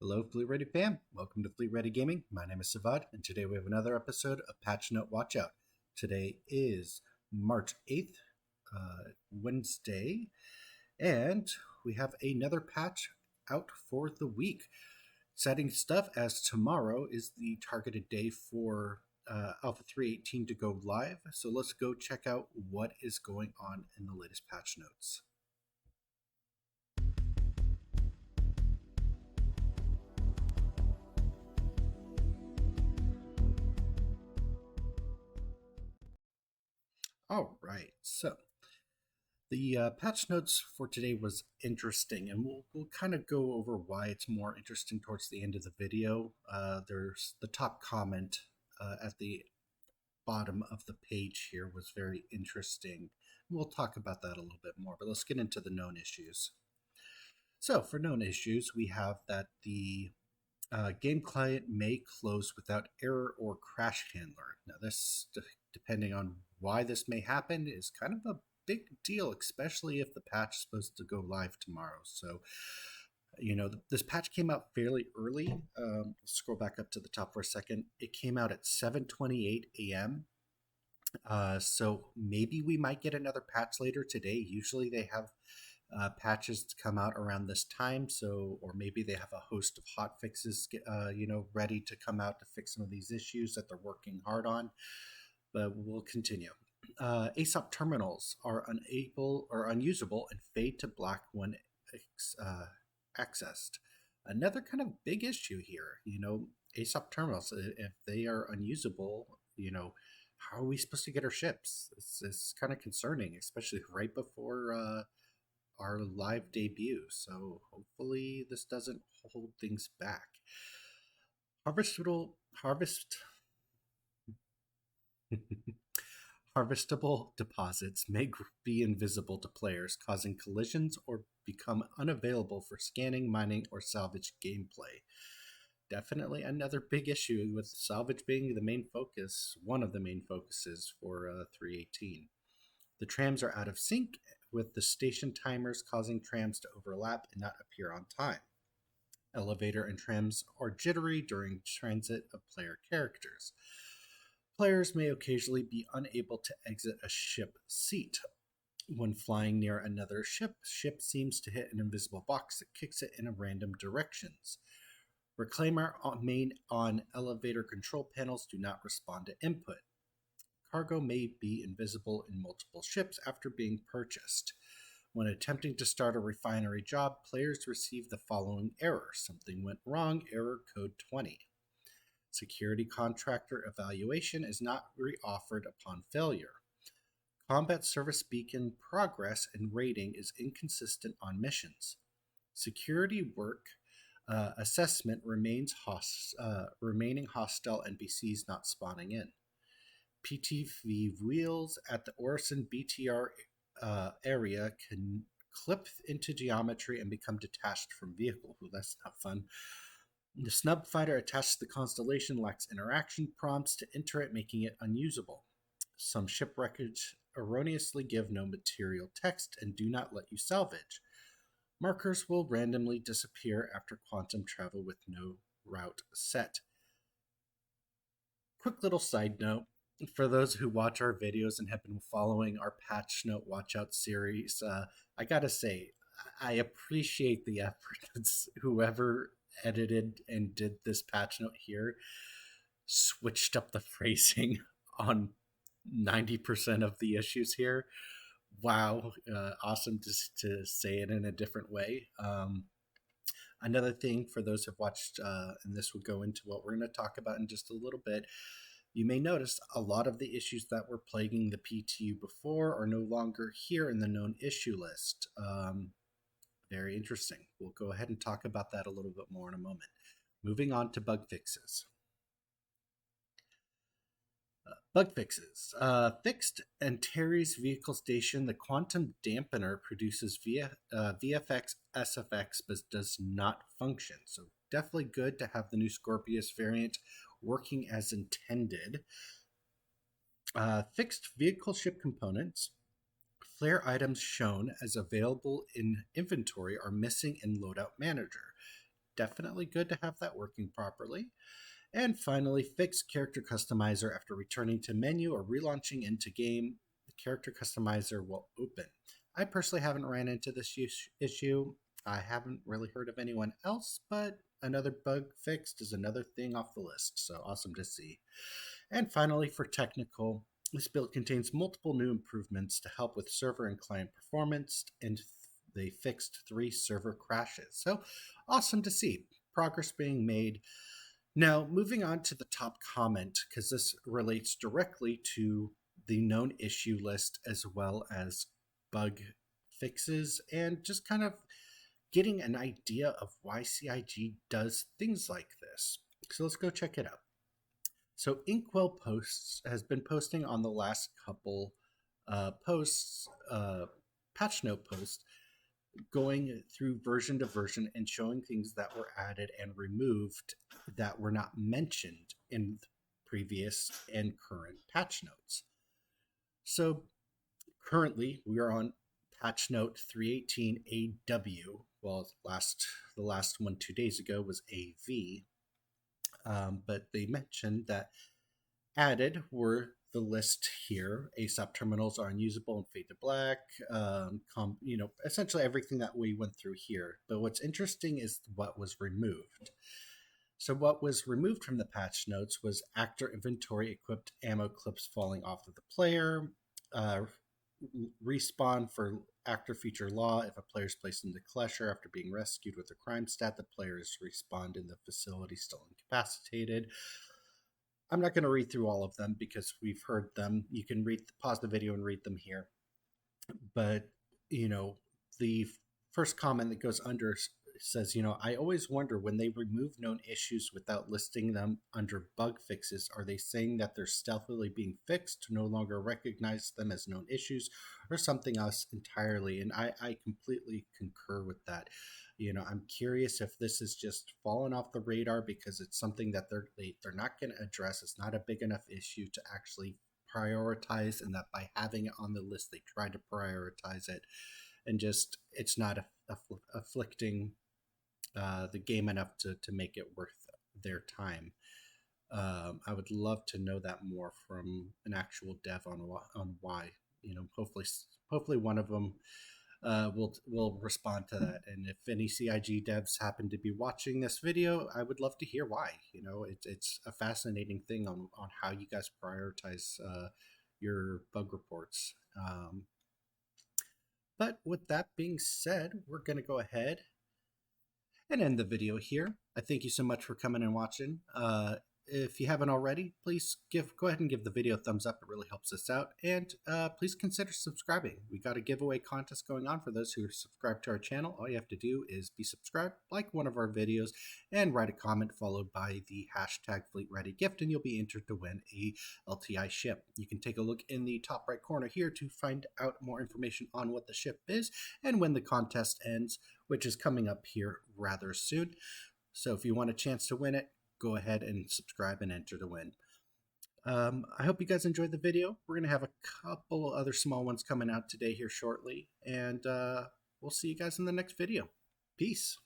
Hello, FleetReadyFam. Welcome to FleetReadyGaming. My name is Savad, and today we have another episode of Patch Note Watchout. Today is March 8th, Wednesday, and we have another patch out for the week. Exciting stuff, as tomorrow is the targeted day for Alpha 3.18 to go live. So let's go check out what is going on in the latest patch notes. All right, so the patch notes for today was interesting, and we'll kind of go over why it's more interesting towards the end of the video. There's the top comment at the bottom of the page here was very interesting. We'll talk about that a little bit more, but let's get into the known issues. So for known issues, we have that the game client may close without error or crash handler. Now this, depending on why this may happen, is kind of a big deal, especially if the patch is supposed to go live tomorrow. So, this patch came out fairly early. Scroll back up to the top for a second. It came out at 7:28 a.m. So maybe we might get another patch later today. Usually they have patches to come out around this time, or maybe they have a host of hot fixes, ready to come out to fix some of these issues that they're working hard on. But we'll continue. ASOP terminals are unable or unusable and fade to black when accessed. Another kind of big issue here, ASOP terminals, if they are unusable, how are we supposed to get our ships? It's kind of concerning, especially right before our live debut. So hopefully this doesn't hold things back. Harvestable deposits may be invisible to players, causing collisions or become unavailable for scanning, mining, or salvage gameplay. Definitely another big issue, with salvage being the main focus, one of the main focuses for 3.18. The trams are out of sync with the station timers, causing trams to overlap and not appear on time. Elevator and trams are jittery during transit of player characters. Players may occasionally be unable to exit a ship seat. When flying near another ship seems to hit an invisible box that kicks it in random directions. Reclaimer on elevator control panels do not respond to input. Cargo may be invisible in multiple ships after being purchased. When attempting to start a refinery job, players receive the following error: something went wrong, error code 20. Security contractor evaluation is not reoffered upon failure. Combat service beacon progress and rating is inconsistent on missions. Security work assessment remaining hostile NPCs not spawning in. PTV wheels at the Orison BTR area can clip into geometry and become detached from vehicle. Ooh, that's not fun. The snub fighter attached to the constellation lacks interaction prompts to enter it, making it unusable. Some ship wreckage erroneously give no material text and do not let you salvage. Markers will randomly disappear after quantum travel with no route set. Quick little side note, for those who watch our videos and have been following our Patch Note Watchout series, I gotta say, I appreciate the effort. Whoever edited and did this patch note here switched up the phrasing on 90% of the issues here. Wow, awesome to say it in a different way. Another thing for those who've watched, and this will go into what we're going to talk about in just a little bit, you may notice a lot of the issues that were plaguing the PTU before are no longer here in the known issue list. Very interesting. We'll go ahead and talk about that a little bit more in a moment. Moving on to bug fixes. Bug fixes. Fixed Antares vehicle station. The quantum dampener produces VFX SFX but does not function. So definitely good to have the new Scorpius variant working as intended. Fixed vehicle ship components. Flare items shown as available in inventory are missing in Loadout Manager. definitely good to have that working properly. And finally, fix character customizer after returning to menu or relaunching into game. The character customizer will open. I personally haven't ran into this issue. I haven't really heard of anyone else, but another bug fixed is another thing off the list. So awesome to see. And finally, for technical, this build contains multiple new improvements to help with server and client performance, and they fixed 3 server crashes. So awesome to see progress being made. Now, moving on to the top comment, because this relates directly to the known issue list as well as bug fixes and just kind of getting an idea of why CIG does things like this. So let's go check it out. So Inkwell Posts has been posting on the last couple posts, patch note posts, going through version to version and showing things that were added and removed that were not mentioned in previous and current patch notes. So currently we are on patch note 318 AW. Well, the last one 2 days ago was AV. But they mentioned that added were the list here. ASAP terminals are unusable and fade to black. Essentially everything that we went through here. But what's interesting is what was removed. So what was removed from the patch notes was actor inventory equipped ammo clips falling off of the player, respawn for actor feature law. If a player is placed into Klesher after being rescued with a crime stat, the player is respawned in the facility still incapacitated. I'm not going to read through all of them because we've heard them. You can pause the video and read them here. But, the first comment that goes under says, I always wonder when they remove known issues without listing them under bug fixes, are they saying that they're stealthily being fixed to no longer recognize them as known issues or something else entirely? And I completely concur with that. I'm curious if this is just fallen off the radar because it's something that they're not going to address. It's not a big enough issue to actually prioritize, and that by having it on the list, they try to prioritize it, and just it's not afflicting the game enough to make it worth their time. I would love to know that more from an actual dev on why. Hopefully one of them will respond to that. And if any CIG devs happen to be watching this video, I would love to hear why. It's a fascinating thing on how you guys prioritize your bug reports. But with that being said, we're going to go ahead and end the video here. I thank you so much for coming and watching. If you haven't already, please go ahead and give the video a thumbs up. It really helps us out. And please consider subscribing. We got a giveaway contest going on for those who are subscribed to our channel. All you have to do is be subscribed, like one of our videos, and write a comment followed by the hashtag FleetReadyGift, and you'll be entered to win a LTI ship. You can take a look in the top right corner here to find out more information on what the ship is and when the contest ends, which is coming up here rather soon. So if you want a chance to win it, go ahead and subscribe and enter to win. I hope you guys enjoyed the video. We're going to have a couple other small ones coming out today here shortly, and we'll see you guys in the next video. Peace.